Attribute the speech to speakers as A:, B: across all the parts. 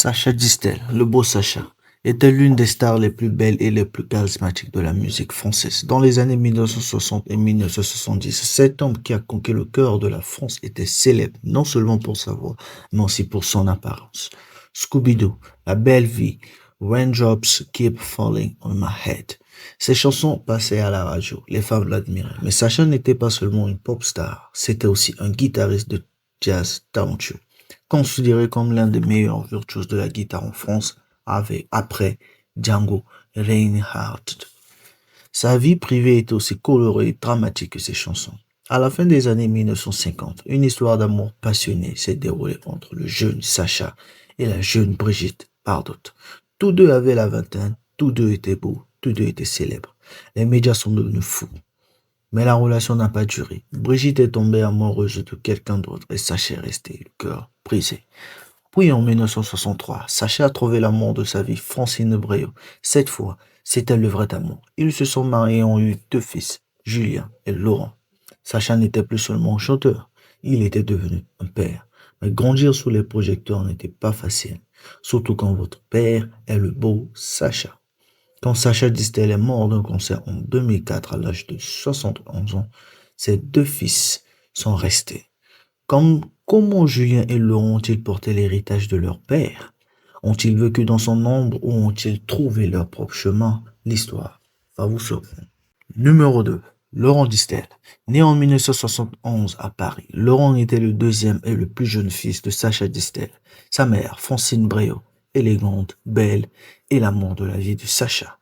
A: Sacha Distel, le beau Sacha, était l'une des stars les plus belles et les plus charismatiques de la musique française. Dans les années 1960 et 1970, cet homme qui a conquis le cœur de la France était célèbre, non seulement pour sa voix, mais aussi pour son apparence. Scooby-Doo, La Belle Vie, Raindrops Keep Falling on My Head. Ses chansons passaient à la radio, les femmes l'admiraient. Mais Sacha n'était pas seulement une pop star, c'était aussi un guitariste de jazz talentueux. Considéré comme l'un des meilleurs virtuoses de la guitare en France, après Django Reinhardt. Sa vie privée est aussi colorée et dramatique que ses chansons. À la fin des années 1950, une histoire d'amour passionné s'est déroulée entre le jeune Sacha et la jeune Brigitte Bardot. Tous deux avaient la vingtaine, tous deux étaient beaux, tous deux étaient célèbres. Les médias sont devenus fous. Mais la relation n'a pas duré. Brigitte est tombée amoureuse de quelqu'un d'autre et Sacha est resté le cœur brisé. Puis en 1963, Sacha a trouvé l'amour de sa vie, Francine Breau. Cette fois, c'était le vrai amour. Ils se sont mariés et ont eu deux fils, Julien et Laurent. Sacha n'était plus seulement un chanteur, il était devenu un père. Mais grandir sous les projecteurs n'était pas facile, surtout quand votre père est le beau Sacha. Quand Sacha Distel est mort d'un cancer en 2004 à l'âge de 71 ans, ses deux fils sont restés. Comment Julien et Laurent ont-ils porté l'héritage de leur père? Ont-ils vécu dans son ombre ou ont-ils trouvé leur propre chemin? L'histoire va vous surprendre. Numéro 2. Laurent Distel. Né en 1971 à Paris, Laurent était le deuxième et le plus jeune fils de Sacha Distel. Sa mère, Francine Breau, élégante, belle et l'amour de la vie de Sacha.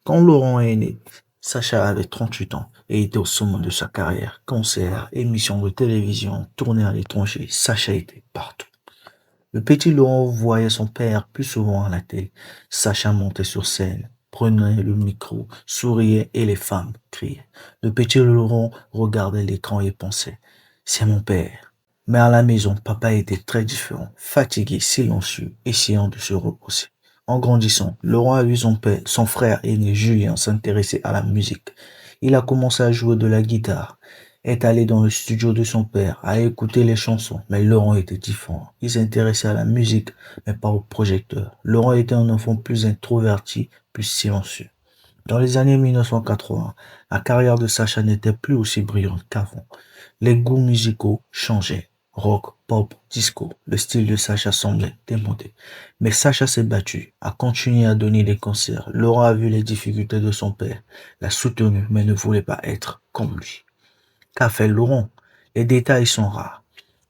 A: Quand Laurent est né, Sacha avait 38 ans et était au sommet de sa carrière. Concerts, émissions de télévision, tournées à l'étranger, Sacha était partout. Le petit Laurent voyait son père plus souvent à la télé. Sacha montait sur scène, prenait le micro, souriait et les femmes criaient. Le petit Laurent regardait l'écran et pensait, c'est mon père. Mais à la maison, papa était très différent, fatigué, silencieux, essayant de se reposer. En grandissant, Laurent a vu son frère aîné Julien s'intéresser à la musique. Il a commencé à jouer de la guitare, est allé dans le studio de son père, a écouté les chansons, mais Laurent était différent. Il s'intéressait à la musique, mais pas au projecteur. Laurent était un enfant plus introverti, plus silencieux. Dans les années 1980, la carrière de Sacha n'était plus aussi brillante qu'avant. Les goûts musicaux changeaient. Rock, pop, disco, le style de Sacha semblait démodé. Mais Sacha s'est battu, a continué à donner des concerts. Laurent a vu les difficultés de son père, l'a soutenu, mais ne voulait pas être comme lui. Qu'a fait Laurent? Les détails sont rares,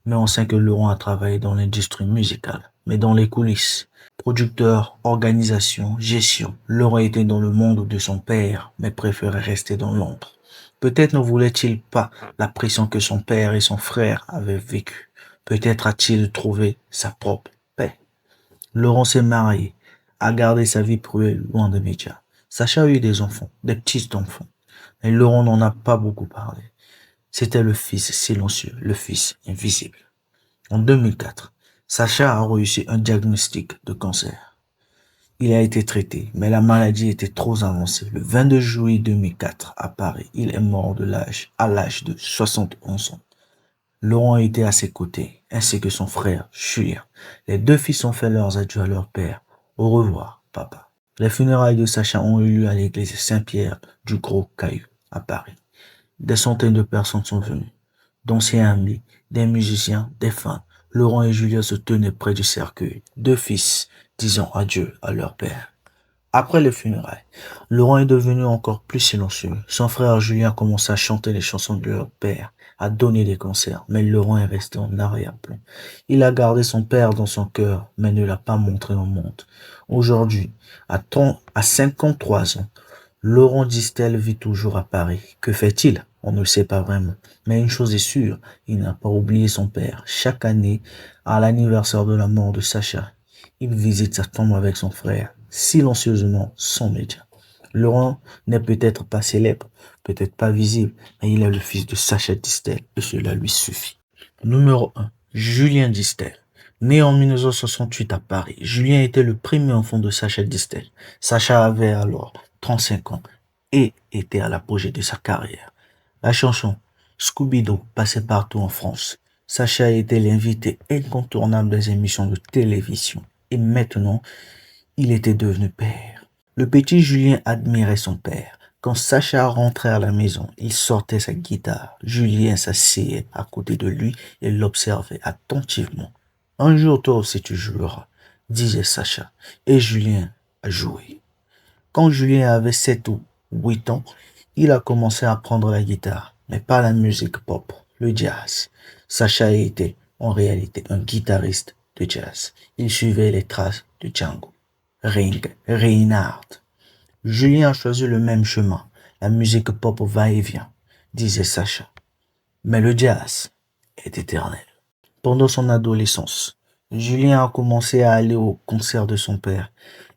A: mais on sait que Laurent a travaillé dans l'industrie musicale, mais dans les coulisses. Producteur, organisation, gestion, Laurent était dans le monde de son père, mais préférait rester dans l'ombre. Peut-être ne voulait-il pas la pression que son père et son frère avaient vécue. Peut-être a-t-il trouvé sa propre paix. Laurent s'est marié, a gardé sa vie privée loin des médias. Sacha a eu des enfants, des petits-enfants, mais Laurent n'en a pas beaucoup parlé. C'était le fils silencieux, le fils invisible. En 2004, Sacha a reçu un diagnostic de cancer. Il a été traité, mais la maladie était trop avancée. Le 22 juillet 2004, à Paris, il est mort à l'âge de 71 ans. Laurent était à ses côtés, ainsi que son frère, Julien. Les deux fils ont fait leurs adieux à leur père. Au revoir, papa. Les funérailles de Sacha ont eu lieu à l'église Saint-Pierre du Gros Caillou, à Paris. Des centaines de personnes sont venues, d'anciens amis, des musiciens, des fans. Laurent et Julien se tenaient près du cercueil, deux fils disant adieu à leur père. Après les funérailles, Laurent est devenu encore plus silencieux. Son frère Julien a commencé à chanter les chansons de leur père, à donner des concerts, mais Laurent est resté en arrière-plan. Il a gardé son père dans son cœur, mais ne l'a pas montré au monde. Aujourd'hui, à 53 ans, Laurent Distel vit toujours à Paris. Que fait-il? On ne le sait pas vraiment. Mais une chose est sûre, il n'a pas oublié son père. Chaque année, à l'anniversaire de la mort de Sacha, il visite sa tombe avec son frère, silencieusement, sans médias. Laurent n'est peut-être pas célèbre, peut-être pas visible, mais il est le fils de Sacha Distel et cela lui suffit. Numéro 1. Julien Distel. Né en 1968 à Paris, Julien était le premier enfant de Sacha Distel. Sacha avait alors 35 ans et était à l'apogée de sa carrière. La chanson Scooby-Doo passait partout en France. Sacha était l'invité incontournable des émissions de télévision. Et maintenant, il était devenu père. Le petit Julien admirait son père. Quand Sacha rentrait à la maison, il sortait sa guitare. Julien s'asseyait à côté de lui et l'observait attentivement. Un jour, toi aussi, tu joueras, disait Sacha. Et Julien a joué. Quand Julien avait 7 ou 8 ans, il a commencé à apprendre la guitare, mais pas la musique pop, le jazz. Sacha était en réalité un guitariste de jazz. Il suivait les traces de Django, Reinhardt. Julien a choisi le même chemin. La musique pop va et vient, disait Sacha. Mais le jazz est éternel. Pendant son adolescence, Julien a commencé à aller au concert de son père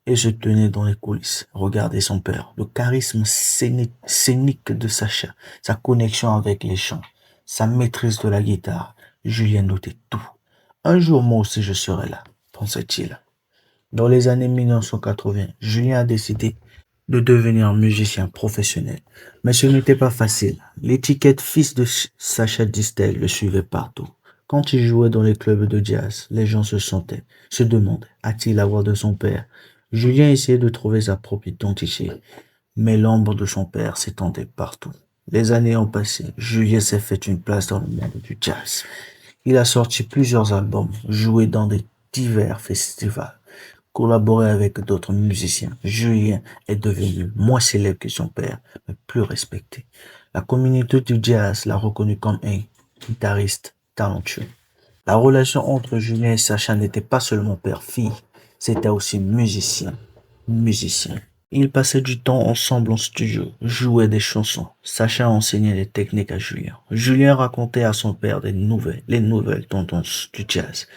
A: et se tenait dans les coulisses, regardait son père, le charisme scénique de Sacha, sa connexion avec les chants, sa maîtrise de la guitare. Julien notait tout. Un jour, moi aussi, je serai là, pensait-il. Dans les années 1980, Julien a décidé de devenir musicien professionnel. Mais ce n'était pas facile. L'étiquette fils de Sacha Distel le suivait partout. Quand il jouait dans les clubs de jazz, les gens se demandaient, a-t-il la voix de son père? Julien essayait de trouver sa propre identité, mais l'ombre de son père s'étendait partout. Les années ont passé, Julien s'est fait une place dans le monde du jazz. Il a sorti plusieurs albums, joué dans des divers festivals, collaboré avec d'autres musiciens. Julien est devenu moins célèbre que son père, mais plus respecté. La communauté du jazz l'a reconnu comme un guitariste talentueux. La relation entre Julien et Sacha n'était pas seulement père-fille, c'était aussi musicien. Ils passaient du temps ensemble en studio, jouaient des chansons. Sacha enseignait les techniques à Julien. Julien racontait à son père les nouvelles tendances du jazz.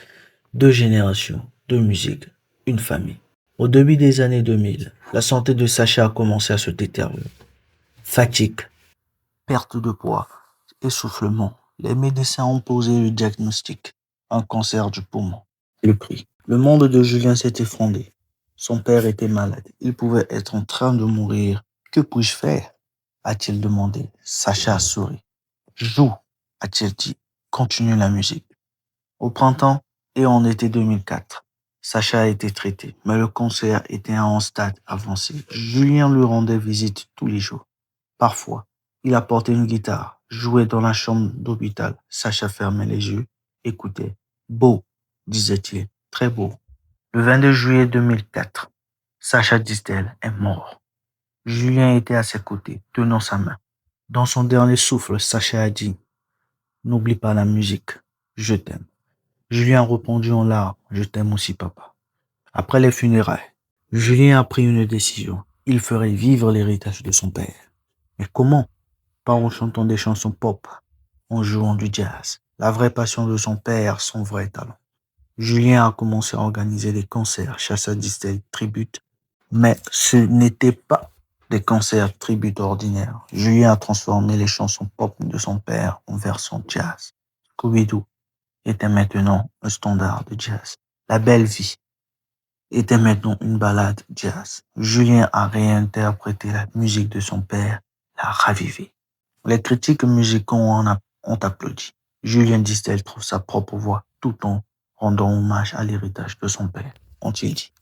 A: 2 générations, 2 musiques, une famille. Au début des années 2000, la santé de Sacha a commencé à se détériorer. Fatigue, perte de poids, essoufflement. Les médecins ont posé le diagnostic, un cancer du poumon. Le prix. Le monde de Julien s'est effondré. Son père était malade. Il pouvait être en train de mourir. Que puis-je faire? A-t-il demandé. Sacha a souri. Joue, a-t-il dit. Continue la musique. Au printemps et en été 2004, Sacha a été traité, mais le cancer était à un stade avancé. Julien lui rendait visite tous les jours. Parfois, il apportait une guitare, jouait dans la chambre d'hôpital. Sacha fermait les yeux, écoutait. Beau, disait-il, très beau. Le 22 juillet 2004, Sacha Distel est mort. Julien était à ses côtés, tenant sa main. Dans son dernier souffle, Sacha a dit, n'oublie pas la musique, je t'aime. Julien a répondu en larmes, je t'aime aussi papa. Après les funérailles, Julien a pris une décision. Il ferait vivre l'héritage de son père. Mais comment? Pas en chantant des chansons pop, en jouant du jazz. La vraie passion de son père, son vrai talent. Julien a commencé à organiser des concerts, Chassa Distel tribute, mais ce n'était pas des concerts tribute ordinaires. Julien a transformé les chansons pop de son père en version jazz. Scooby-Doo était maintenant un standard de jazz. La belle vie était maintenant une ballade jazz. Julien a réinterprété la musique de son père, l'a ravivée. Les critiques musicaux ont applaudi. Julien Distel trouve sa propre voix tout en rendant hommage à l'héritage de son père, ont-ils dit.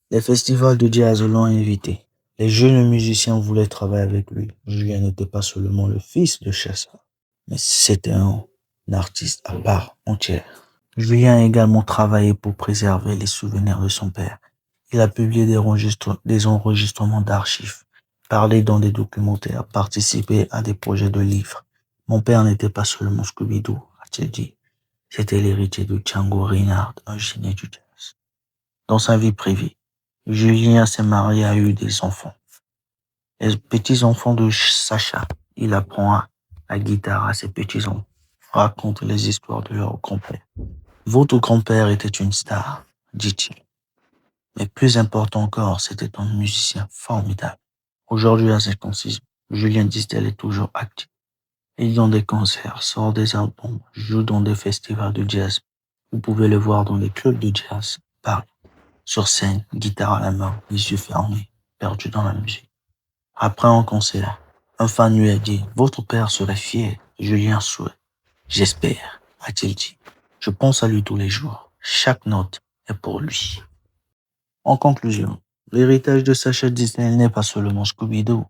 A: Les festivals de jazz l'ont invité. Les jeunes musiciens voulaient travailler avec lui. Julien n'était pas seulement le fils de Chassa, mais c'était un artiste à part entière. Julien a également travaillé pour préserver les souvenirs de son père. Il a publié des enregistrements d'archives, parlé dans des documentaires, participé à des projets de livres. Mon père n'était pas seulement Scooby-Doo, a-t-il dit. C'était l'héritier de Django Reinhardt, un génie du jazz. Dans sa vie privée, Julien s'est marié et a eu des enfants. Les petits-enfants de Sacha, il apprend la guitare à ses petits-enfants, raconte les histoires de leur grand-père. Votre grand-père était une star, dit-il. Mais plus important encore, c'était un musicien formidable. Aujourd'hui, à 56 ans, Julien Distel est toujours actif. Il donne des concerts, sort des albums, joue dans des festivals de jazz. Vous pouvez le voir dans les clubs de jazz, Paris. Sur scène, guitare à la main, les yeux fermés, perdu dans la musique. Après un concert, un fan lui a dit, votre père serait fier. Julien sourit. J'espère, a-t-il dit. Je pense à lui tous les jours. Chaque note est pour lui. En conclusion, l'héritage de Sacha Distel n'est pas seulement Scooby-Doo,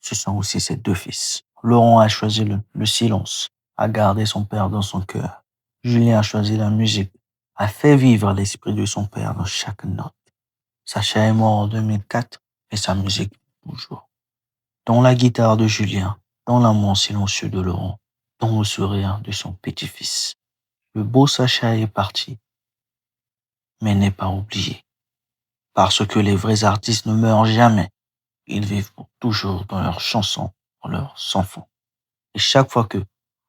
A: ce sont aussi ses deux fils. Laurent a choisi le silence, a gardé son père dans son cœur. Julien a choisi la musique, a fait vivre l'esprit de son père dans chaque note. Sacha est mort en 2004, mais sa musique toujours. Dans la guitare de Julien, dans l'amour silencieux de Laurent, dans le sourire de son petit-fils. Le beau Sacha est parti, mais n'est pas oublié. Parce que les vrais artistes ne meurent jamais. Ils vivent pour toujours dans leurs chansons, pour leurs enfants. Et chaque fois que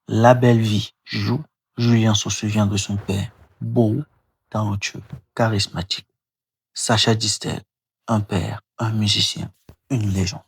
A: La Belle Vie joue, Julien se souvient de son père, beau, talentueux, charismatique. Sacha Distel, un père, un musicien, une légende.